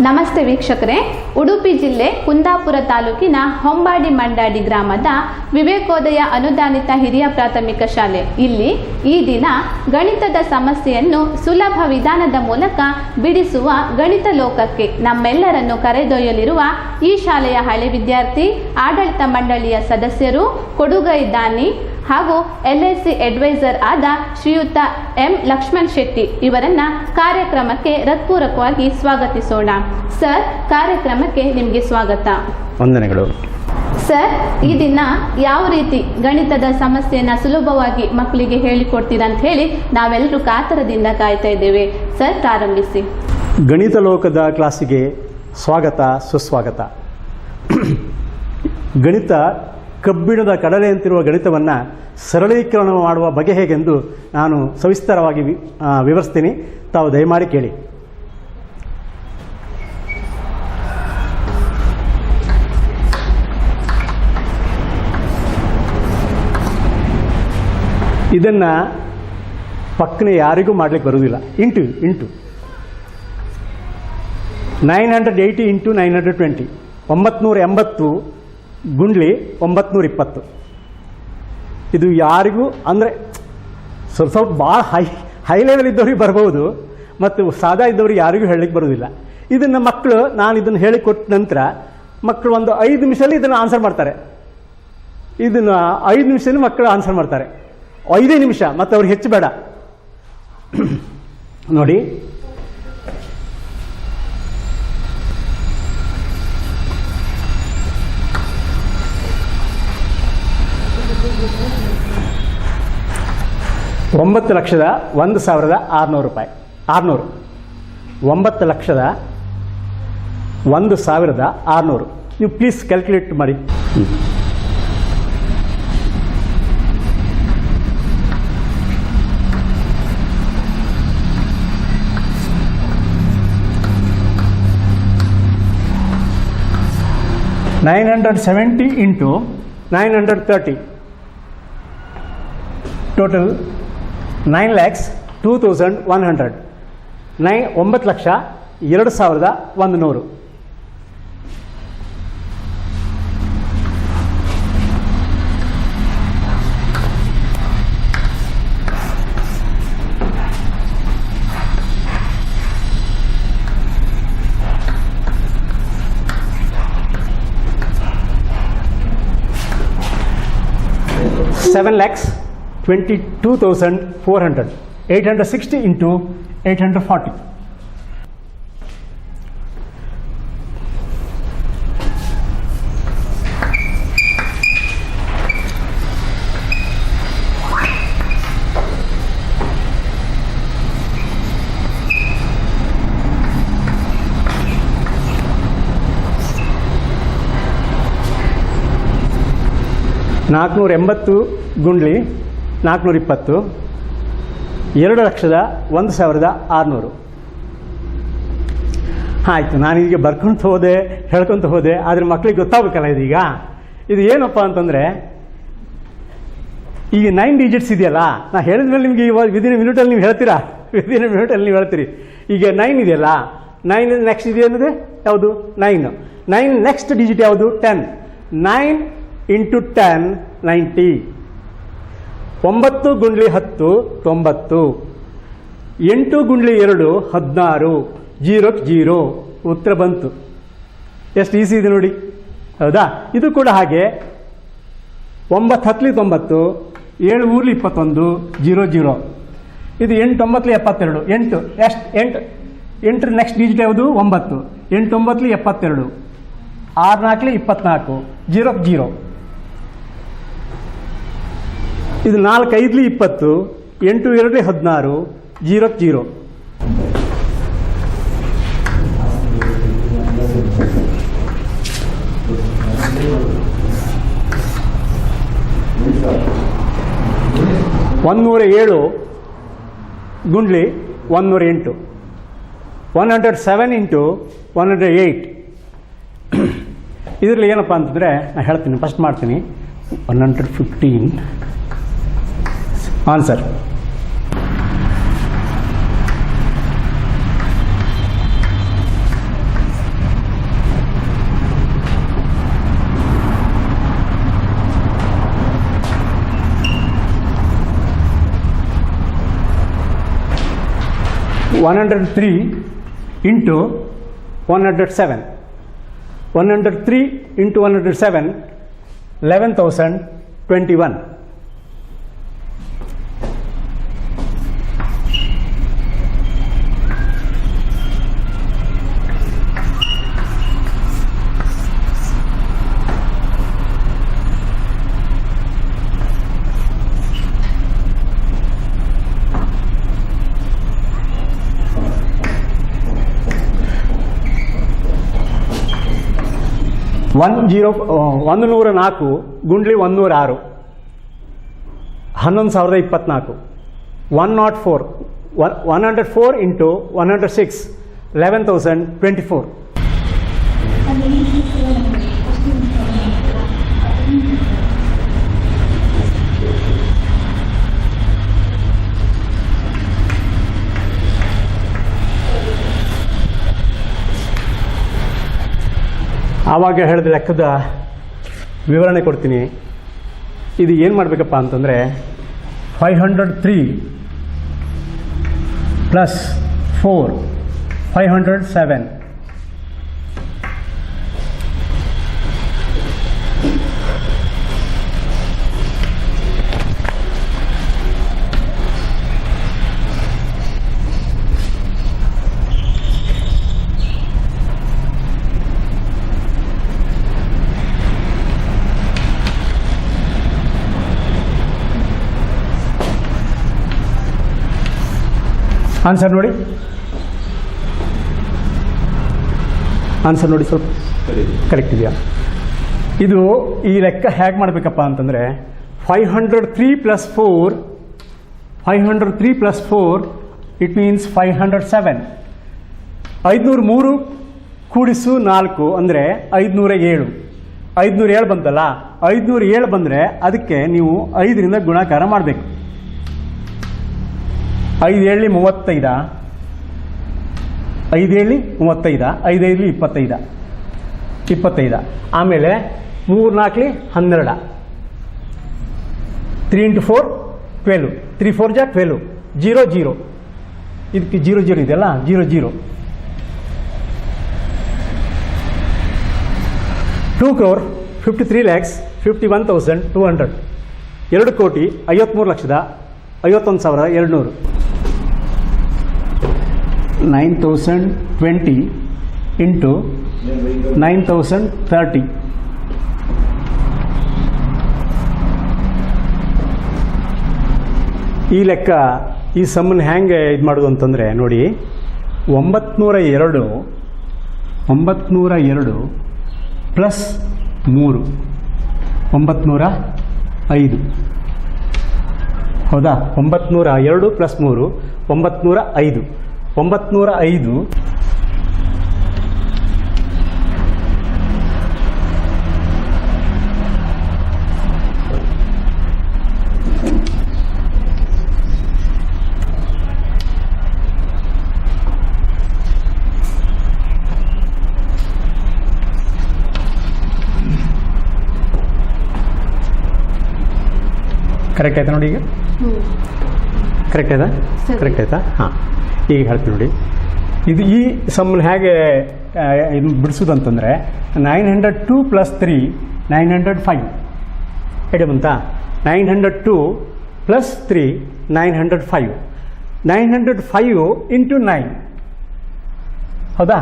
ನಮಸ್ತೆ ವೀಕ್ಷಕರೇ, ಉಡುಪಿ ಜಿಲ್ಲೆ ಕುಂದಾಪುರ ತಾಲೂಕಿನ ಹೊಂಬಾಡಿ ಮಂಡಾಡಿ ಗ್ರಾಮದ ವಿವೇಕೋದಯ ಅನುದಾನಿತ ಹಿರಿಯ ಪ್ರಾಥಮಿಕ ಶಾಲೆ. ಇಲ್ಲಿ ಈ ದಿನ ಗಣಿತದ ಸಮಸ್ಯೆಯನ್ನು ಸುಲಭ ವಿಧಾನದ ಮೂಲಕ ಬಿಡಿಸುವ ಗಣಿತ ಲೋಕಕ್ಕೆ ನಮ್ಮೆಲ್ಲರನ್ನು ಕರೆದೊಯ್ಯಲಿರುವ ಈ ಶಾಲೆಯ ಹಳೆ ವಿದ್ಯಾರ್ಥಿ, ಆಡಳಿತ ಮಂಡಳಿಯ ಸದಸ್ಯರು, ಕೊಡುಗೈ ದಾನಿ ಹಾಗೂ LIC ಅಡ್ವೈಸರ್ ಆದ ಶ್ರೀಯುತ M. ಲಕ್ಷ್ಮಣ್ ಶೆಟ್ಟಿ ಇವರನ್ನ ಕಾರ್ಯಕ್ರಮಕ್ಕೆ ಹೃತ್ಪೂರ್ವಕವಾಗಿ ಸ್ವಾಗತಿಸೋಣ. ಸರ್, ಕಾರ್ಯಕ್ರಮಕ್ಕೆ ನಿಮಗೆ ಸ್ವಾಗತ. ವಂದನೆಗಳು. ಸರ್, ಈ ದಿನ ಯಾವ ರೀತಿ ಗಣಿತದ ಸಮಸ್ಯೆಯನ್ನು ಸುಲಭವಾಗಿ ಮಕ್ಕಳಿಗೆ ಹೇಳಿಕೊಡ್ತೀರಾ ಅಂತ ಹೇಳಿ ನಾವೆಲ್ಲರೂ ಕಾತರದಿಂದ ಕಾಯ್ತಾ ಇದ್ದೇವೆ. ಸರ್, ಪ್ರಾರಂಭಿಸಿ. ಗಣಿತ ಲೋಕದ ಕ್ಲಾಸಿಗೆ ಸ್ವಾಗತ, ಸುಸ್ವಾಗತ. ಗಣಿತ ಕಬ್ಬಿಣದ ಕಡಲೆ ಅಂತಿರುವ ಗಣಿತವನ್ನು ಸರಳೀಕರಣ ಮಾಡುವ ಬಗೆ ಹೇಗೆಂದು ನಾನು ಸವಿಸ್ತರವಾಗಿ ವಿವರಿಸ್ತೀನಿ. ತಾವು ದಯಮಾಡಿ ಕೇಳಿ. ಇದನ್ನು ಪಕ್ಕನೆ ಯಾರಿಗೂ ಮಾಡಲಿಕ್ಕೆ ಬರುವುದಿಲ್ಲ. Into 980 into 920 980 ಗುಂಡ್ಲಿ 920. ಇದು ಯಾರಿಗೂ ಅಂದರೆ ಸ್ವಲ್ಪ ಭಾಳ ಹೈ ಲೆವೆಲ್ ಇದ್ದವ್ರಿಗೆ ಬರ್ಬೋದು, ಮತ್ತು ಸಾದಾ ಇದ್ದವ್ರಿಗೆ ಯಾರಿಗೂ ಹೇಳಲಿಕ್ಕೆ ಬರೋದಿಲ್ಲ. ಇದನ್ನು ಮಕ್ಕಳು, ನಾನು ಇದನ್ನು ಹೇಳಿಕೊಟ್ಟ ನಂತರ ಮಕ್ಕಳು ಒಂದು 5 ನಿಮಿಷದಲ್ಲಿ ಇದನ್ನು ಆನ್ಸರ್ ಮಾಡ್ತಾರೆ. ಇದನ್ನು 5 ನಿಮಿಷದಲ್ಲಿ ಮಕ್ಕಳು ಆನ್ಸರ್ ಮಾಡ್ತಾರೆ. 5 ನಿಮಿಷ, ಮತ್ತು ಅವ್ರಿಗೆ ಹೆಚ್ಚು ಬೇಡ. ನೋಡಿ, ₹9,01,600 ರೂಪಾಯಿ. 9,01,600. ನೀವು ಪ್ಲೀಸ್ ಕ್ಯಾಲ್ಕುಲೇಟ್ ಮಾಡಿ. $970 ಇಂಟು 930 ಟೋಟಲ್ 9,02,100. 9,02,100. $7,22,400. 860 into 840. $480 ಗುಂಡ್ಲಿ 420. 2,01,600. ಆಯಿತು, ನಾನೀಗ ಬರ್ಕೊತ ಹೋದೆ, ಹೇಳ್ಕೊತ ಹೋದೆ, ಆದರೆ ಮಕ್ಕಳಿಗೆ ಗೊತ್ತಾಗಬೇಕಲ್ಲ ಇದೀಗ. ಇದು ಏನಪ್ಪ ಅಂತಂದರೆ, ಈಗ 9 ಡಿಜಿಟ್ಸ್ ಇದೆಯಲ್ಲ, ನಾನು ಹೇಳಿದ ಮೇಲೆ ನಿಮಗೆ ಇವಾಗ ವಿದಿನ್ ಮಿನಿಟಲ್ಲಿ ನೀವು ಹೇಳ್ತೀರಾ, ವಿದಿನ್ ಮಿನಿಟಲ್ಲಿ ನೀವು ಹೇಳ್ತೀರಿ. ಈಗ 9 ಇದೆಯಲ್ಲ, 9 ನೆಕ್ಸ್ಟ್ ಇದೆ ಅನ್ನೋದೇ ಯಾವುದು? 9 ನೆಕ್ಸ್ಟ್ ಡಿಜಿಟ್ ಯಾವುದು? 10. 9 ಇಂಟು 10 90. 9 ಗುಂಡ್ಲಿ 10 90. 8 ಗುಂಡ್ಲಿ 2 16. 0 ಉತ್ತರ ಬಂತು. ಎಷ್ಟು ಈಸಿ ಇದೆ ನೋಡಿ, ಹೌದಾ? ಇದು ಕೂಡ ಹಾಗೆ. 9 10 90. 7 3 21. 0. ಇದು 8 9 72. 8 ನೆಕ್ಸ್ಟ್ ಡಿಜಿಟ್ ಯಾವುದು? 9. 8 9 72. 6 4 24. 0. ಇದು 4 5 20. 8 2 16. 0. $107 ಗುಂಡ್ಲಿ 108. 107 ಇಂಟು 108. ಇದರಲ್ಲಿ ಏನಪ್ಪ ಅಂತಂದರೆ, ನಾನು ಹೇಳ್ತೀನಿ, ಫಸ್ಟ್ ಮಾಡ್ತೀನಿ. 115 ಆನ್ಸರ್. 103 into 107. 103 into 107, 11,021. ಒಂದು 104 ಗುಂಡ್ಲಿ 106 11,024. 104 into 106, 11,024. ಆವಾಗ ಹೇಳಿದ ಲೆಕ್ಕದ ವಿವರಣೆ ಕೊಡ್ತೀನಿ. ಇದು ಏನು ಮಾಡಬೇಕಪ್ಪ ಅಂತಂದರೆ 503 ಪ್ಲಸ್ 4 507. ಆನ್ಸರ್ ನೋಡಿ, ಸ್ವಲ್ಪ ಕರೆಕ್ಟ್ ಇದೆಯಾ? ಇದು ಈ ಲೆಕ್ಕ ಹೇಗೆ ಮಾಡಬೇಕಪ್ಪ ಅಂತಂದರೆ 503 ಪ್ಲಸ್ 4 ಇಟ್ ಮೀನ್ಸ್ 507. 503 ಕೂಡಿಸು 4 ಅಂದರೆ 507. 507 ಬಂತಲ್ಲ, 507 ಬಂದರೆ ಅದಕ್ಕೆ ನೀವು 5ರಿಂದ ಗುಣಾಕಾರ ಮಾಡಬೇಕು. 5 7 35, 5 7 35, 5 5 25. ಆಮೇಲೆ 3 4 12, 3 into 4 12, 3 4 ಜಾ 12, 0 0. ಇದಕ್ಕೆ 0 0 ಇದೆಯಲ್ಲ, 0 0. 2,53,51,200. 2,53,51,200. 9,020 into 9,030. ಈ ಲೆಕ್ಕ ಈ ಸಮ್ಮನ್ನು ಹೆಂಗೆ ಇದು ಮಾಡೋದು ಅಂತಂದರೆ ನೋಡಿ, 902 ಪ್ಲಸ್ 3 905. ಹೌದಾ? 902 ಪ್ಲಸ್ 3 905. 905 ಕರೆಕ್ಟ್ ಆಯ್ತಾ ನೋಡಿ? ಈಗ ಕರೆಕ್ಟ್ ಆಯ್ತಾ? ಕರೆಕ್ಟ್ ಆಯ್ತಾ? ಹಾಂ, ಈಗ ಹೇಳ್ತೀನಿ ನೋಡಿ. ಇದು ಈ ಸಮ್ಮನ್ನು ಹೇಗೆ ಇದು ಬಿಡಿಸೋದಂತಂದರೆ 902 ಪ್ಲಸ್ 3 905. ಹೇಳಿ ಬಂತಾ? 902 ಪ್ಲಸ್ 3 905. 905 ಇಂಟು 9. ಹೌದಾ?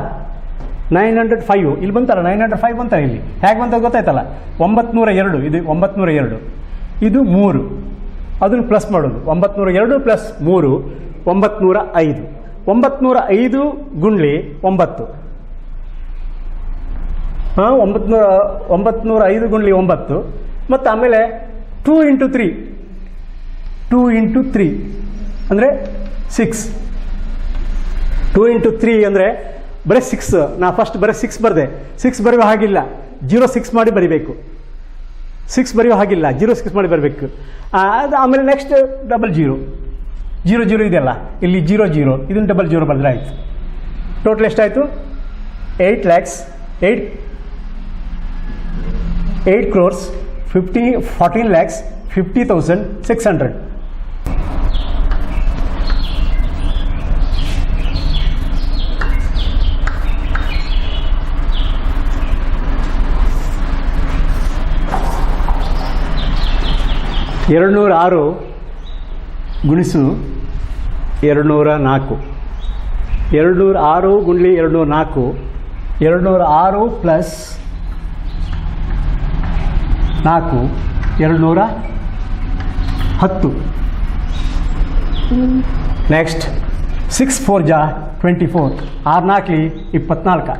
905 ಇಲ್ಲಿ ಬಂತಲ್ಲ, 905 ಬಂತ. ಇಲ್ಲಿ ಹೇಗೆ ಬಂತ ಗೊತ್ತಾಯ್ತಲ್ಲ? 902 ಇದು 902, ಇದು 3, ಅದನ್ನು ಪ್ಲಸ್ ಮಾಡೋದು. 902 ಪ್ಲಸ್ 3 905. 905 ಗುಂಡ್ಲಿ 9. ಹಾಂ, 905 ಗುಂಡ್ಲಿ 9. ಮತ್ತು ಆಮೇಲೆ 2 into 3 ಅಂದರೆ 6. 2 into 3 ಅಂದರೆ ಬರೀ 6. ನಾ ಫಸ್ಟ್ ಬರೀ 6 ಬರೆದೆ. 6 ಬರೆಯೋ ಹಾಗಿಲ್ಲ, 06 ಮಾಡಿ ಬರಿಬೇಕು. 6 ಬರೆಯೋ ಹಾಗಿಲ್ಲ, 06 ಮಾಡಿ ಬರಬೇಕು. ಅದು ಆಮೇಲೆ ನೆಕ್ಸ್ಟ್ 00 00 ಇದೆಯಲ್ಲ, ಇಲ್ಲಿ 00 ಇದನ್ನು 00 ಬರೆದ್ರೆ ಆಯಿತು. ಟೋಟಲ್ ಎಷ್ಟಾಯಿತು? 8 lakhs 8 crores 14 lakhs 50,600. 206 ಗುಣಿಸು 204. 206 ಗುಂಡ್ಲಿ 204, 206 ಪ್ಲಸ್ 4 210. ನೆಕ್ಸ್ಟ್ 6 4 ಜಾ 24, 6 4 24.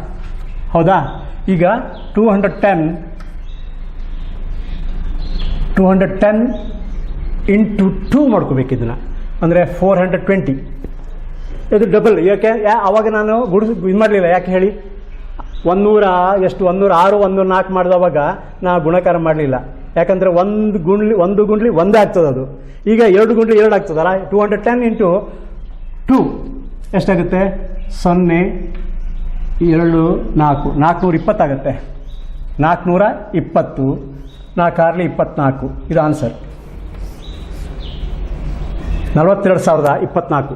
ಹೌದಾ? ಈಗ 210 ಇಂಟು 2 ಮಾಡ್ಕೋಬೇಕು ಇದನ್ನು, ಅಂದರೆ 420. ಇದು ಡಬಲ್. ಯಾಕೆ ಆವಾಗ ನಾನು ಇದು ಮಾಡಲಿಲ್ಲ, ಯಾಕೆ ಹೇಳಿ? 106 104 ಮಾಡಿದವಾಗ ನಾ ಗುಣಕಾರ ಮಾಡಲಿಲ್ಲ, ಯಾಕಂದರೆ ಒಂದು ಗುಂಡ್ಲಿ ಒಂದೇ ಆಗ್ತದೆ ಅದು. ಈಗ 2 ಗುಂಡ್ಲಿ 2 ಆಗ್ತದಲ್ಲ. 210 ಇಂಟು 2 ಎಷ್ಟಾಗುತ್ತೆ? 0 2 4 420 ಆಗುತ್ತೆ. 420, 4 24. ಇದು ಆನ್ಸರ್. 42,024.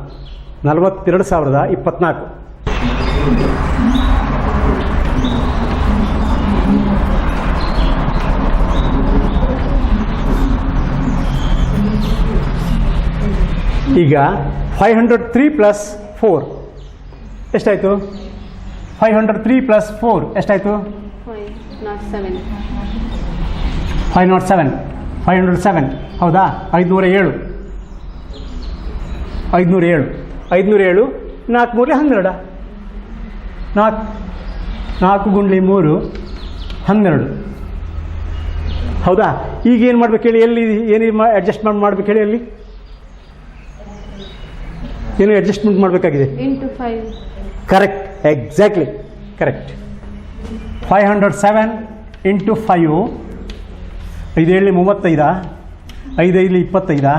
42,024. ಈಗ 503 ಪ್ಲಸ್ 4 ಎಷ್ಟಾಯಿತು? 503 ಪ್ಲಸ್ 4 ಎಷ್ಟಾಯಿತು? 507. 507 ಹೌದಾ? 507. 507 4 3 12. 4 ಗುಂಡ್ಲಿ 3 12. ಹೌದಾ? ಈಗ ಏನು ಮಾಡ್ಬೇಕು ಹೇಳಿ? ಎಲ್ಲಿ ಏನು ಅಡ್ಜಸ್ಟ್ಮೆಂಟ್ ಮಾಡ್ಬೇಕು ಹೇಳಿ? ಅಲ್ಲಿ ಏನು ಅಡ್ಜಸ್ಟ್ಮೆಂಟ್ ಮಾಡಬೇಕಾಗಿದೆ? Correct, exactly correct. 507 into 5, 5 7 35, 5 5 25,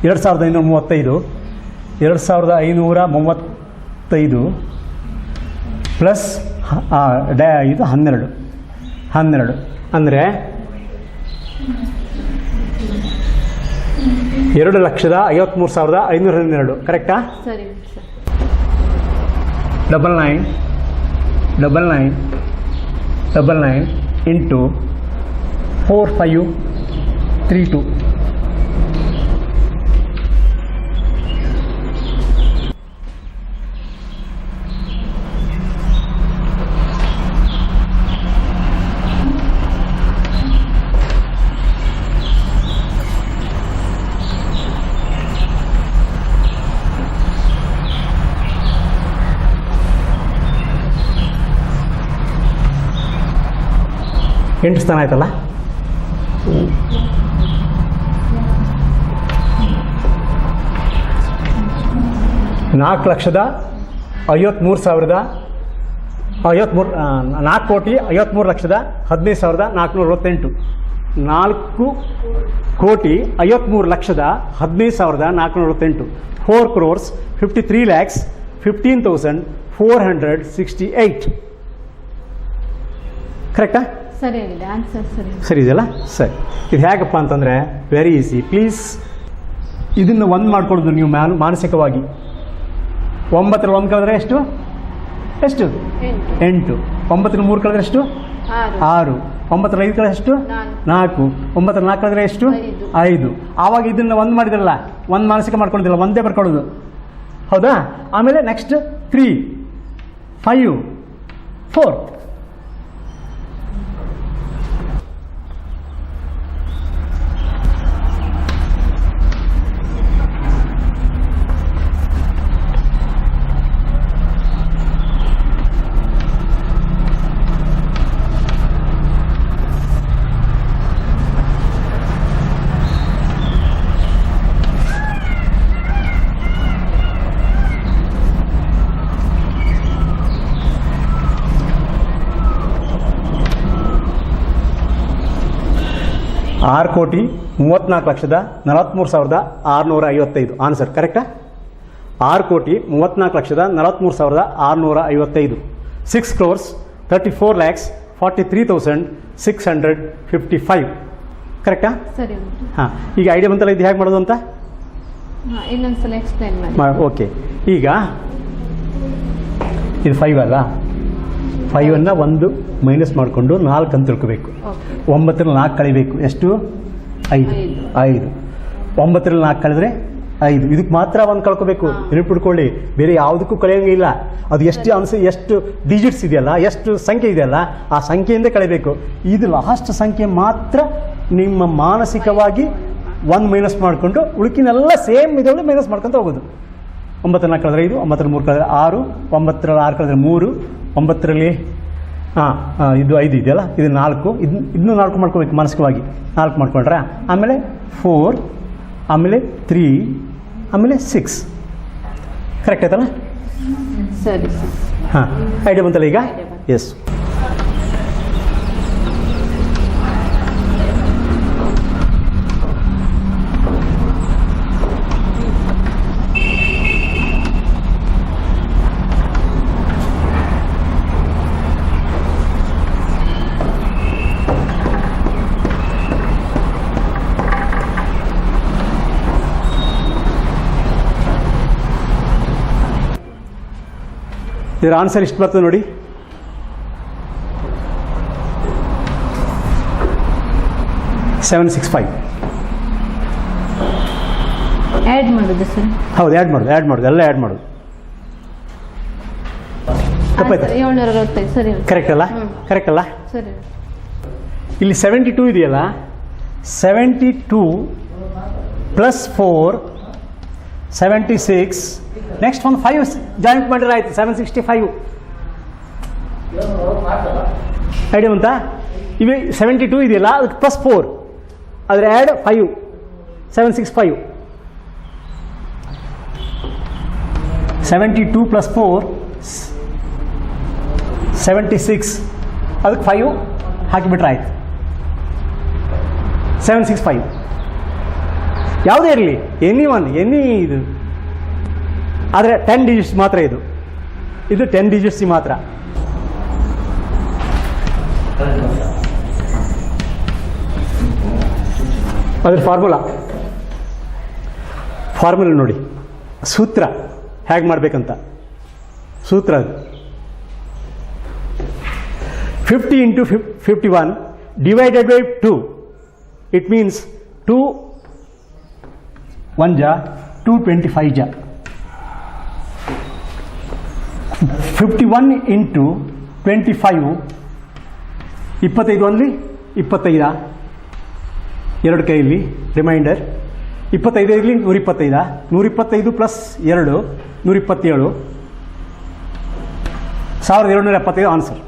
2535, 2535 plus ಇದು 12 ಅಂದರೆ 2,53,512. ಕರೆಕ್ಟಾ? ಸರಿ. 99 ಇಂಟು 4532. ಎಂಟು ಸ್ಥಾನ ಆಯ್ತಲ್ಲ. 4,53,000 4,53,15,428. 4,53,15,428. 4,53,15,468. ಕರೆಕ್ಟಾ? ಸರಿ ಆಗಿದೆ ಆನ್ಸರ್. ಸರಿ ಇದೆಯಲ್ಲ? ಸರಿ. ಇದು ಹೇಗಪ್ಪ ಅಂತಂದರೆ ವೆರಿ ಈಸಿ. ಪ್ಲೀಸ್ ಇದನ್ನು ಒಂದು ಮಾಡ್ಕೊಳ್ಳೋದು ನೀವು ಮಾನಸಿಕವಾಗಿ. 9 1 ಕಳೆದ್ರೆ ಎಷ್ಟು? 8. 9 3 ಕಳೆದ್ರೆ ಎಷ್ಟು? 6. 9 5 ಕಳೆದ್ರೆ ಎಷ್ಟು? 4. 9 4 ಕಳೆದ್ರೆ ಎಷ್ಟು? 5. ಆವಾಗ ಇದನ್ನು ಒಂದು ಮಾಡಿದ್ರಲ್ಲ, ಒಂದು ಮಾನಸಿಕ ಮಾಡ್ಕೊಂಡಿದ್ದಿಲ್ಲ, ಒಂದೇ ಬರ್ಕೊಳ್ಳೋದು. ಹೌದಾ? ಆಮೇಲೆ ನೆಕ್ಸ್ಟ್ 3 5 4. ಆರು ಕೋಟಿ 34,43,655. ಆನ್ಸರ್ ಕರೆಕ್ಟಾ? 6,34,43,655. 6,34,43,655. ಕರೆಕ್ಟಾ? ಸರಿ. ಹಾಂ, ಈಗ ಐಡಿಯಾ ಬಂತಲ್ಲ ಇದು ಹೇಗೆ ಮಾಡೋದು ಅಂತ? ಇನ್ನೊಂದ್ಸಲ ಎಕ್ಸ್ಪ್ಲೈನ್ ಮಾಡಿ. ಓಕೆ, ಈಗ ಇದು 5 ಅಲ್ಲ, 5ಅನ್ನು 1 ಮೈನಸ್ ಮಾಡಿಕೊಂಡು 4 ಅಂತ ತಿಳ್ಕೋಬೇಕು. 9 4 ಕಳಿಬೇಕು. ಎಷ್ಟು? 5 5 9ರಲ್ಲಿ 4 ಕಳೆದ್ರೆ 5 ಇದಕ್ಕೆ ಮಾತ್ರ ಒಂದು ಕಳ್ಕೋಬೇಕು. ನೆನಪಿಟ್ಕೊಳ್ಳಿ, ಬೇರೆ ಯಾವುದಕ್ಕೂ ಕಳೆಯೋಂಗಿಲ್ಲ. ಅದು ಎಷ್ಟು ಡಿಜಿಟ್ಸ್ ಇದೆಯಲ್ಲ, ಎಷ್ಟು ಸಂಖ್ಯೆ ಇದೆಯಲ್ಲ, ಆ ಸಂಖ್ಯೆಯಿಂದ ಕಳೆಯಬೇಕು. ಇದು ಲಾಸ್ಟ್ ಸಂಖ್ಯೆ ಮಾತ್ರ ನಿಮ್ಮ ಮಾನಸಿಕವಾಗಿ 1 ಮೈನಸ್ ಮಾಡಿಕೊಂಡು ಉಳುಕಿನೆಲ್ಲ ಸೇಮ್ ಇದರಲ್ಲಿ ಮೈನಸ್ ಮಾಡ್ಕೊಂತ ಹೋಗೋದು. 9 4 ಕಳೆದ್ರೆ 5, 9 3 ಕಳೆದ್ರೆ 6, 9 6 ಕಳೆದ್ರೆ 3, 9ರಲ್ಲಿ ಇದು 5 ಇದೆಯಲ್ಲ, ಇದು 4, ಇದನ್ನು 4 ಮಾಡ್ಕೋಬೇಕು ಮಾನಸಿಕವಾಗಿ. 4 ಮಾಡ್ಕೊಂಡ್ರೆ ಆಮೇಲೆ 4, ಆಮೇಲೆ 3, ಆಮೇಲೆ 6. ಕರೆಕ್ಟ್ ಆಯ್ತಲ್ಲ? ಸರಿ ಸರ್. ಹಾಂ, ಐಡಿಯಾ ಬಂತಲ್ಲ ಈಗ? ಎಸ್. ಇದರ ಆನ್ಸರ್ ಇಷ್ಟು ಬರ್ತದೆ ನೋಡಿ. $765. ಆ್ಯಡ್ ಮಾಡೋದು ಸರ್? ಹೌದು, ಆ್ಯಡ್ ಮಾಡೋದು ಎಲ್ಲ ಆ್ಯಡ್ ಮಾಡೋದು. ತಪ್ಪಾಯ್ತಾ? 765 ಸರಿ. ಕರೆಕ್ಟ್ ಅಲ್ಲ? ಕರೆಕ್ಟ್ ಅಲ್ಲ? ಸರಿ. ಇಲ್ಲಿ 72 ಇದೆಯಲ್ಲ, 72 ಪ್ಲಸ್ 4 76. ನೆಕ್ಸ್ಟ್ ಒಂದು 5 ಜಾಯಿಂಟ್ ಮಾಡಿದ್ರೆ ಆಯ್ತು, 765. ಐಡಿಯಾ ಬಂತಾ? ಇವೆ 72 ಇದೆಯಲ್ಲ, ಅದಕ್ಕೆ ಪ್ಲಸ್ 4, ಅದ್ರ ಆ್ಯಡ್ 5, 765. 72 ಪ್ಲಸ್ 4 76, ಅದಕ್ಕೆ 5 ಹಾಕಿಬಿಟ್ರೆ ಆಯ್ತು, 765. ಯಾವುದೇ ಇರಲಿ, ಎನಿ ಇದು, ಆದರೆ 10 ಡಿಜಿಟ್ಸ್ ಮಾತ್ರ ಇದು 10 ಡಿಜಿಟ್ಸ್ ಮಾತ್ರ. ಅದ್ರ ಫಾರ್ಮುಲಾ ನೋಡಿ, ಸೂತ್ರ ಹೇಗೆ ಮಾಡಬೇಕಂತ ಸೂತ್ರ ಅದು. 50 into 51 divided by 2, it means 2 1 ja 225 ja. 51 into 25, 25 only 25 ಎರಡು ಕೈಯಲ್ಲಿ ರಿಮೈಂಡರ್. 25 ಇರಲಿ 125, 125 ಪ್ಲಸ್ 2 127, 1775 ಆನ್ಸರ್.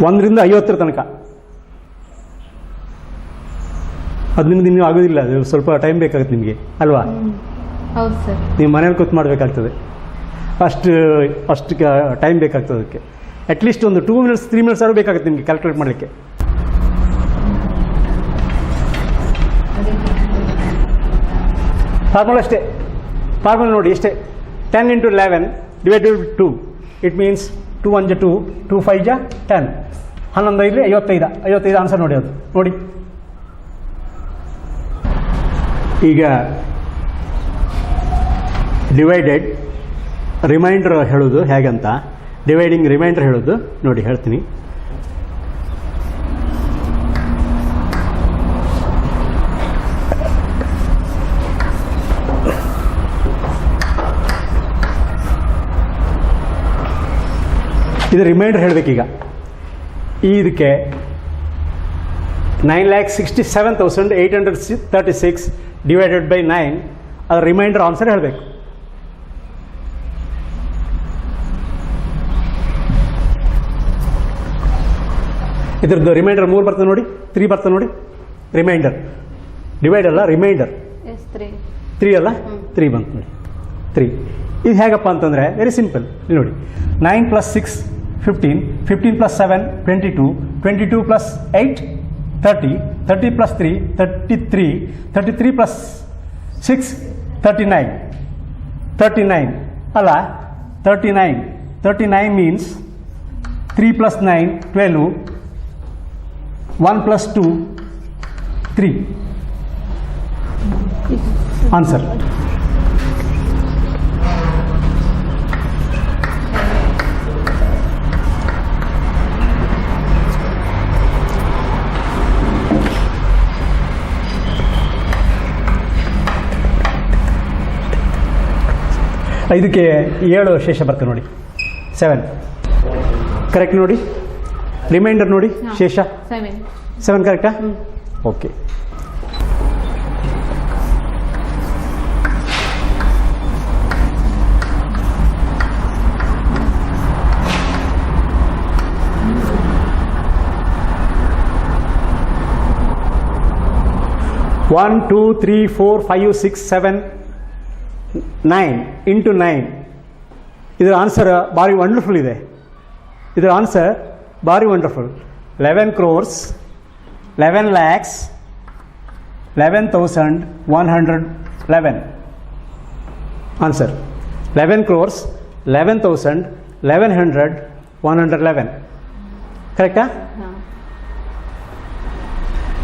1 ರಿಂದ 50 ತನಕ. ಅದು ನಿಮ್ದು ಇನ್ನೂ ಆಗೋದಿಲ್ಲ, ಅದು ಸ್ವಲ್ಪ ಟೈಮ್ ಬೇಕಾಗುತ್ತೆ ನಿಮಗೆ ಅಲ್ವಾ? ಹೌದು ಸರ್. ನೀವು ಮನೇಲಿ ಕೂತು ಮಾಡಬೇಕಾಗ್ತದೆ, ಅಷ್ಟು ಟೈಮ್ ಬೇಕಾಗ್ತದೆ ಅದಕ್ಕೆ. ಅಟ್ಲೀಸ್ಟ್ ಒಂದು 2 ಮಿನಿಟ್ಸ್ 3 ಮಿನಿಟ್ಸ್ ಆದರೂ ಬೇಕಾಗುತ್ತೆ ನಿಮಗೆ ಕ್ಯಾಲ್ಕುಲೇಟ್ ಮಾಡಲಿಕ್ಕೆ. ಫಾರ್ಮುಲಾ ಅಷ್ಟೇ, ಫಾರ್ಮುಲಾ ನೋಡಿ ಇಷ್ಟೇ. 10 into 11 divided by 2, it means 2 1 ja 2, 2 5 ja 10, 11 ಇಲ್ಲಿ 55 ಆನ್ಸರ್ ನೋಡಿ. ಅದು ನೋಡಿ ಈಗ ಡಿವೈಡೆಡ್ ರಿಮೈಂಡರ್ ಹೇಳೋದು ಹೇಗಂತ, ಡಿವೈಡಿಂಗ್ ರಿಮೈಂಡರ್ ಹೇಳೋದು ನೋಡಿ, ಹೇಳ್ತೀನಿ. ಇದು ರಿಮೈಂಡರ್ ಹೇಳಬೇಕೀಗ. ಇದಕ್ಕೆ 9,67,836 ಡಿವೈಡೆಡ್ ಬೈ 9, ಅದು ರಿಮೈಂಡರ್ ಆನ್ಸರ್ ಹೇಳಬೇಕು. ಇದ್ರದ್ದು ರಿಮೈಂಡರ್ 3 ಬರ್ತದೆ ನೋಡಿ, 3 ಬರ್ತದೆ ನೋಡಿ. ರಿಮೈಂಡರ್ ಡಿವೈಡ್ ಅಲ್ಲ, ರಿಮೈಂಡರ್ 3 ಅಲ್ಲ, 3 ಬಂತು ನೋಡಿ, 3. ಇದು ಹೇಗಪ್ಪ ಅಂತಂದರೆ ವೆರಿ ಸಿಂಪಲ್ ನೋಡಿ. 9 + 6 15, 15 + 7 22, 22 + 8 30, 30 + 3 33, 33 + 6 39, 39 ಅಲ್ಲ 39, 39 means 3 + 9 12, 1 + 2 3. ಆನ್ಸರ್. ಇದಕ್ಕೆ 7 ಶೇಷ ಬರ್ತದೆ ನೋಡಿ, 7 ಕರೆಕ್ಟ್ ನೋಡಿ. ರಿಮೈಂಡರ್ ನೋಡಿ, ಶೇಷ 7 ಕರೆಕ್ಟಾ? ಓಕೆ. One, 2, 3, 4, 5, 6, 7, 9 into 9. ಇದರ ಆನ್ಸರ್ ಭಾರಿ ವಂಡರ್ಫುಲ್ ಇದೆ. ಇದರ ಆನ್ಸರ್ ಭಾರಿ wonderful. 11 crores, 11 lakhs, 11,111. Answer 11 crores, 11,000, 1100, 111. ಕರೆಕ್ಟಾ?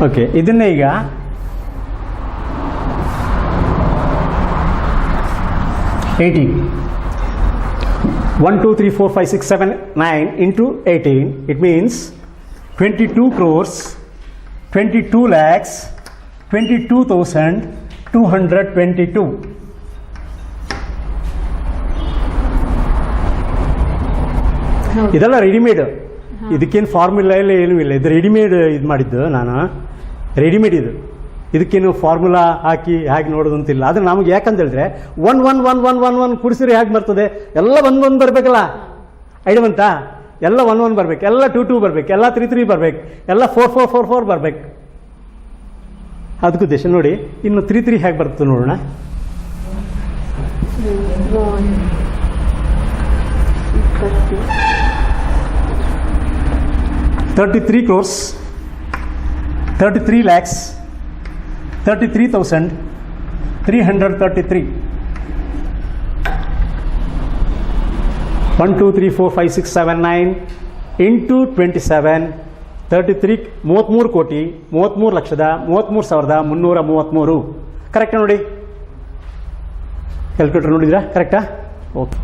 ಓಕೆ. ಇದನ್ನೇ ಈಗ 18. 1, 2, 3, 4, 5, 6, 7, 9 into 18. It means 22 crores, 22 lakhs, 22,222. ಇದೆಲ್ಲ ರೆಡಿಮೇಡ್. ಇದಕ್ಕೇನು ಫಾರ್ಮುಲಾ ಎಲ್ಲ ಏನೂ ಇಲ್ಲ. ಇದು ರೆಡಿಮೇಡ್ ಇದು ಮಾಡಿದ್ದು ನಾನು. ರೆಡಿಮೇಡ್ ಇದು. ಇದಕ್ಕೇನು ಫಾರ್ಮುಲಾ ಹಾಕಿ ಹೇಗೆ ನೋಡೋದು ಅಂತಿಲ್ಲ. ಆದರೆ ನಮಗೆ ಯಾಕಂತ ಹೇಳಿದ್ರೆ 1 1 1 1 1 1 ಕೂಡಿಸಿದ್ರೆ ಹೇಗೆ ಬರ್ತದೆ? ಎಲ್ಲ 1 1 ಬರಬೇಕಲ್ಲ. ಐಡಿಯಾ ಬಂತಾ? ಎಲ್ಲ 1 1 ಬರಬೇಕು, ಎಲ್ಲ 2 2 ಬರಬೇಕು, ಎಲ್ಲ 3 3 ಬರಬೇಕು, ಎಲ್ಲ 4 4 4 4 ಬರಬೇಕು. ಅದಕ್ಕೂ ಉದ್ದೇಶ ನೋಡಿ. ಇನ್ನು 3 3 ಹೇಗೆ ಬರ್ತದೆ ನೋಡೋಣ. 33 crores, 33 lakhs, 33,333. 1, 2, 3, 4, 5, 6, 7, 9 into 27. 33 ಕೋಟಿ 33,33,333. ಕರೆಕ್ಟಾ ನೋಡಿ? ಕ್ಯಾಲ್ಕುಲೇಟರ್ ನೋಡಿದ್ರಾ? ಕರೆಕ್ಟಾ? ಓಕೆ.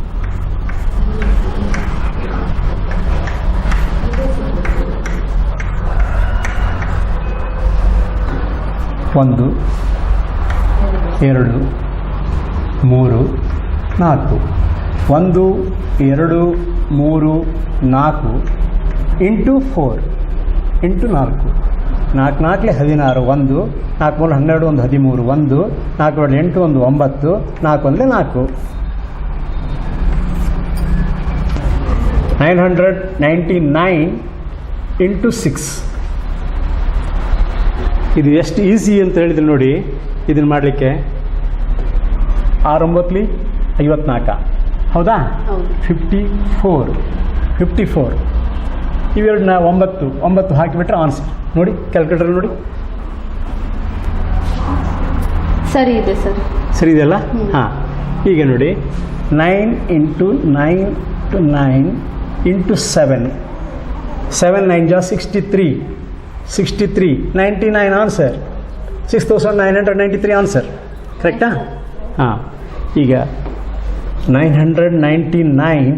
ಒಂದು 2 3 4. 1 2 3 4 ಇಂಟು 4 ಇಂಟು 4. 4 4 16. 1 4 3 12 1 13. 1 4 8 1 9. 4 1 4. 999 ಇಂಟು 6. ಇದು ಎಷ್ಟು ಈಸಿ ಅಂತ ಹೇಳಿದ್ರೆ ನೋಡಿ ಇದನ್ನು ಮಾಡಲಿಕ್ಕೆ. 6 9 54. ಹೌದಾ? 54. ಇವೆರಡನ್ನ 9 ಹಾಕಿಬಿಟ್ರೆ ಆನ್ಸರ್ ನೋಡಿ. ಕ್ಯಾಲ್ಕುಲೇಟರ್ ನೋಡಿ. ಸರಿ ಇದೆ ಸರ್. ಸರಿ ಇದೆಯಲ್ಲ? ಹಾಂ. ಈಗ ನೋಡಿ 9 ಇಂಟು 9 ಟು 9 ಇಂಟು 7. 7 9 ಜಾ 63. 99 ಆನ್ಸರ್. 6,993 ಆನ್ಸರ್. ಕರೆಕ್ಟಾ? ಹಾಂ. ಈಗ 999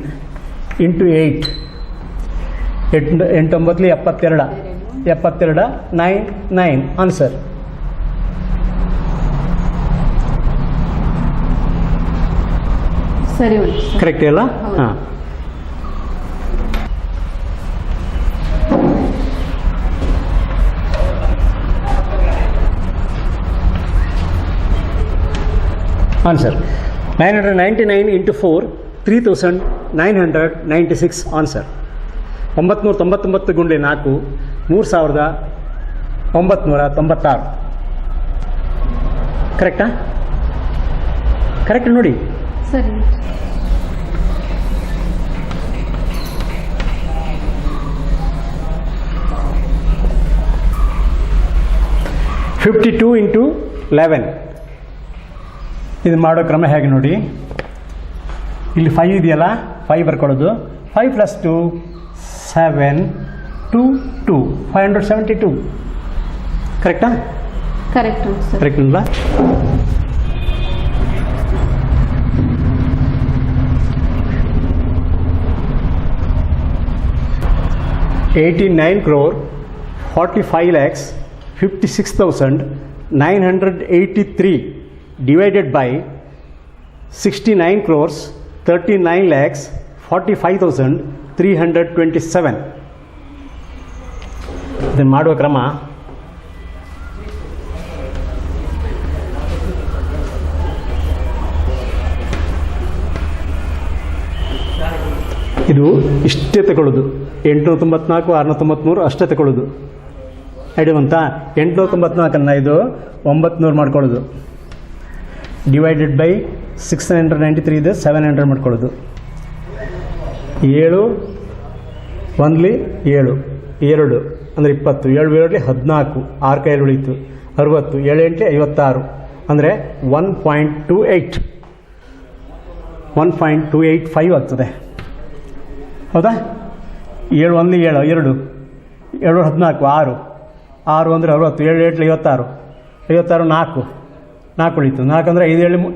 ಇಂಟು 8. 8 9 72. 9 ಆನ್ಸರ್. ಸರಿ ಕರೆಕ್ಟ್ ಅಲ್ಲ? ಹಾಂ. Answer 999 into 4 3,996 answer. 999 ಗುಂಡೆ 4 3,996. ಕರೆಕ್ಟಾ? ಕರೆಕ್ಟ್ ನೋಡಿ. ಸರಿ. 52 ಇಂಟು 11. ಇದು ಮಾಡೋ ಕ್ರಮ ಹೇಗೆ ನೋಡಿ. ಇಲ್ಲಿ 5 ಇದೆಯಲ್ಲ, 5 ಬರ್ಕೊಳ್ಳೋದು. 5 + 2 7 2 2 572. ಕರೆಕ್ಟಾ? ಕರೆಕ್ಟ್ ಕರೆಕ್ಟ್ ಅಲ್ಲ? $89 crore 45 lakhs 56,983 divided by 69 crores 39,45,327. ಇದನ್ನು ಮಾಡುವ ಕ್ರಮ ಇದು ಇಷ್ಟೇ ತಗೊಳ್ಳೋದು 894 693 ಅಷ್ಟೇ ತಗೊಳ್ಳೋದು. ಐಡಿಯಾ ಬಂತಾ? 894 ಇದು 900 ಮಾಡ್ಕೊಳ್ಳೋದು, ಡಿವೈಡೆಡ್ ಬೈ 693 ಇದೆ 700 ಮಾಡ್ಕೊಳ್ಳೋದು. 7 1 7 2 ಅಂದರೆ 20, 7 2 14, 6 ಕೈಯಲ್ಲಿ ಉಳೀತು 60, 7 8 56 ಅಂದರೆ 1.285 ಆಗ್ತದೆ. ಹೌದಾ? 7 1 7 2 7 14 6 ಅಂದರೆ 60, 7 8 56 56 4 ಉಳೀತು. 4 ಅಂದರೆ 5 7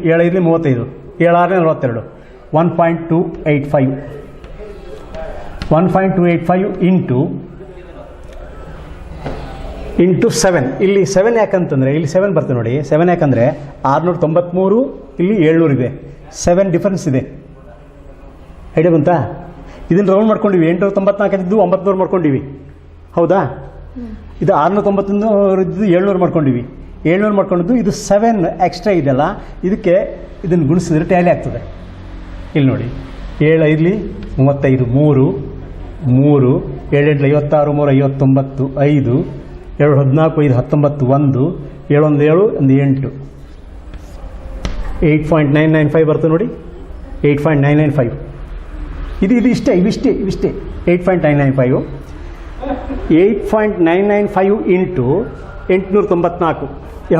7 35, 7 6 42, 1.285 ಇಂಟು 7. ಇಲ್ಲಿ 7 ಯಾಕಂತಂದರೆ ಇಲ್ಲಿ 7 ಬರ್ತದೆ ನೋಡಿ. 7 ಯಾಕಂದರೆ 693 ಇಲ್ಲಿ 700 ಇದೆ, 7 ಡಿಫರೆನ್ಸ್ ಇದೆ. ಐಡಿಯಾ ಬಂತಾ? ಇದನ್ನು ರೌಂಡ್ ಮಾಡ್ಕೊಂಡಿವಿ. 894 ಇದ್ದು 900 ಮಾಡ್ಕೊಂಡಿವಿ. ಹೌದಾ? ಇದು 691 ಇದ್ದು 700 ಮಾಡ್ಕೊಂಡಿವಿ. 700 ಮಾಡ್ಕೊಂಡಿದ್ದು ಇದು 7 ಎಕ್ಸ್ಟ್ರಾ ಇದೆಯಲ್ಲ, ಇದಕ್ಕೆ ಇದನ್ನು ಗುಣಿಸಿದ್ರೆ ಟ್ಯಾಲಿ ಆಗ್ತದೆ. ಇಲ್ಲಿ ನೋಡಿ, 7 5 35 3 3 7 8 56 3 59 5 7 14 5 19 1 7 1 7 1 8 8.995 ಬರ್ತದೆ ನೋಡಿ. 8.995 ಇದು ಇಷ್ಟೇ 8.995. 8.995 ಇಂಟು 894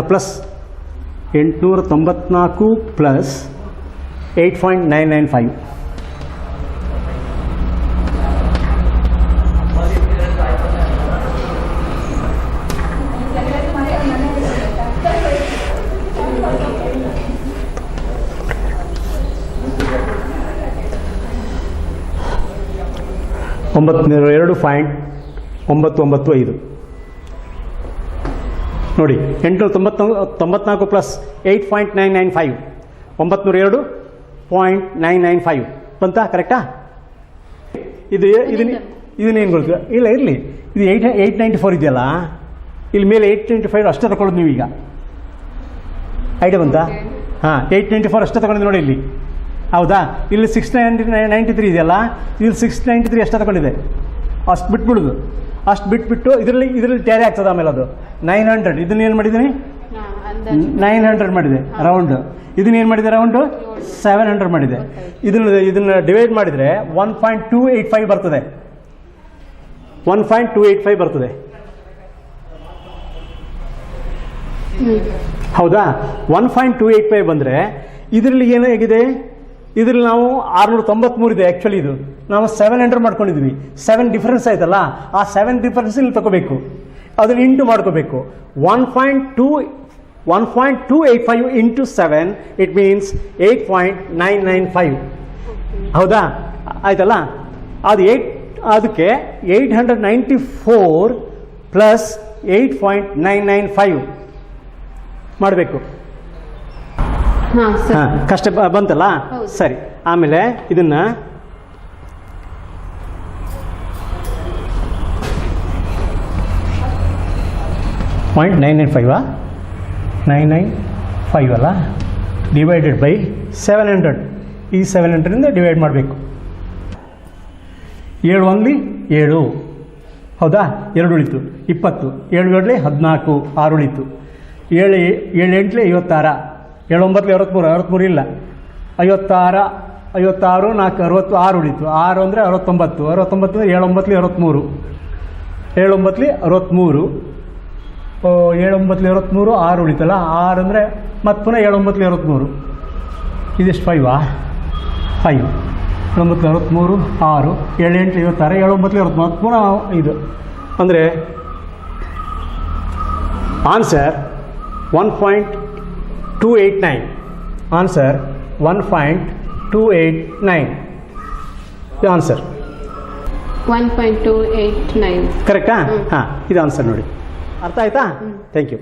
ಪ್ಲಸ್ 894 ಪ್ಲಸ್ 8.995. $2.995 ನೋಡಿ. 894 ಪ್ಲಸ್ 8.995 902.995 ಬಂತಾ? ಕರೆಕ್ಟಾ? ಇದನ್ನೇನು ಗೊತ್ತು? ಇಲ್ಲ ಇರಲಿ, ಇದು 894 ಇದೆಯಲ್ಲ, ಇಲ್ಲಿ ಮೇಲೆ 895 ಅಷ್ಟೇ ತಗೊಳ್ಳೋದು ನೀವೀಗ. ಐಡಿಯಾ ಬಂತಾ? ಹಾಂ, 894 ಅಷ್ಟೇ ತಗೊಂಡಿದ್ದು ನೋಡಿ ಇಲ್ಲಿ. ಹೌದಾ? ಇಲ್ಲಿ 693 ಇದೆಯಲ್ಲ, ಇಲ್ಲಿ 693 ಅಷ್ಟೇ ತಗೊಂಡಿದೆ. ಅಷ್ಟು ಬಿಟ್ಬಿಡೋದು. ಅಷ್ಟು ಬಿಟ್ಬಿಟ್ಟು ಇದರಲ್ಲಿ ಟ್ಯಾರಿ ಆಗ್ತದೆ. ಆಮೇಲೆ ಅದು 900. ಇದನ್ನೇನು ಮಾಡಿದ್ದೀನಿ? 900 ಮಾಡಿದೆ ರೌಂಡ್. ಇದನ್ನೇನು ಮಾಡಿದೆ ರೌಂಡು? 700 ಮಾಡಿದೆ. ಇದನ್ನು ಡಿವೈಡ್ ಮಾಡಿದರೆ 1.285 ಬರ್ತದೆ. 1.285 ಬರ್ತದೆ. ಹೌದಾ? 1.285 ಬಂದರೆ ಇದರಲ್ಲಿ ಏನಾಗಿದೆ? ಇದರಲ್ಲಿ ನಾವು 693 ಇದೆ ಆ್ಯಕ್ಚುಲಿ. ಇದು ನಾವು 700 ಮಾಡ್ಕೊಂಡಿದ್ವಿ. 7 ಡಿಫರೆನ್ಸ್ ಆಯ್ತಲ್ಲ, ಆ 7 ಡಿಫರೆನ್ಸ್ ಇಲ್ಲಿ ತಗೋಬೇಕು, ಅದನ್ನು ಇಂಟು ಮಾಡ್ಕೋಬೇಕು. 1.285 ಇಂಟು 7 ಇಟ್ ಮೀನ್ಸ್ 8.995. ಹೌದಾ? ಆಯ್ತಲ್ಲ? ಅದಕ್ಕೆ 894 ಪ್ಲಸ್ 8.995 ಮಾಡಬೇಕು. ಕಷ್ಟ ಬಂತಲ್ಲ? ಸರಿ. ಆಮೇಲೆ ಇದನ್ನ 995 ಅಲ್ಲ, ಡಿವೈಡೆಡ್ ಬೈ 700. ಈ 700 ಡಿವೈಡ್ ಮಾಡಬೇಕು. 7 1 7, ಹೌದಾ? 2 ಉಳಿತು 20, 7 2 14, 6 ಉಳಿತು. 7 8 56, 7 9 63 ಇಲ್ಲ, 56 56 4 66 ಉಳಿತು. 6 ಅಂದರೆ 69, 69 7 9 63, 7 9 63, 7 9 63, 6 ಉಳಿತಲ್ಲ. 6 ಅಂದರೆ ಮತ್ತೆ ಪುನಃ 7 9 63. ಇದಿಷ್ಟು 5 7 9 63, 6 7 8 56, 7 9 63 ಪುನಃ 5 ಅಂದರೆ ಆನ್ಸರ್ 1.289. ಆನ್ಸರ್ 1.289. ಇದು ಆನ್ಸರ್ 1.289. ಕರೆಕ್ಟಾ? ಹಾಂ, ಇದು ಆನ್ಸರ್ ನೋಡಿ. ಅರ್ಥ ಆಯ್ತಾ? Thank you.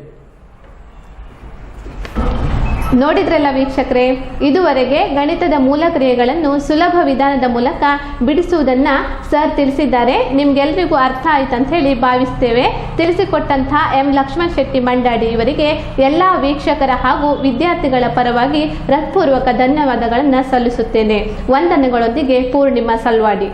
ನೋಡಿದ್ರಲ್ಲ ವೀಕ್ಷಕರೇ, ಇದುವರೆಗೆ ಗಣಿತದ ಮೂಲ ಕ್ರಿಯೆಗಳನ್ನು ಸುಲಭ ವಿಧಾನದ ಮೂಲಕ ಬಿಡಿಸುವುದನ್ನು ಸರ್ ತಿಳಿಸಿದ್ದಾರೆ. ನಿಮ್ಗೆಲ್ರಿಗೂ ಅರ್ಥ ಆಯ್ತು ಅಂತ ಹೇಳಿ ಭಾವಿಸ್ತೇವೆ. ತಿಳಿಸಿಕೊಟ್ಟಂತಹ ಎಂ ಲಕ್ಷ್ಮಣ್ ಶೆಟ್ಟಿ ಮಂಡಾಡಿ ಇವರಿಗೆ ಎಲ್ಲ ವೀಕ್ಷಕರ ಹಾಗೂ ವಿದ್ಯಾರ್ಥಿಗಳ ಪರವಾಗಿ ಹೃತ್ಪೂರ್ವಕ ಧನ್ಯವಾದಗಳನ್ನು ಸಲ್ಲಿಸುತ್ತೇನೆ. ವಂದನೆಗಳೊಂದಿಗೆ ಪೂರ್ಣಿಮಾ ಸಲ್ವಾಡಿ.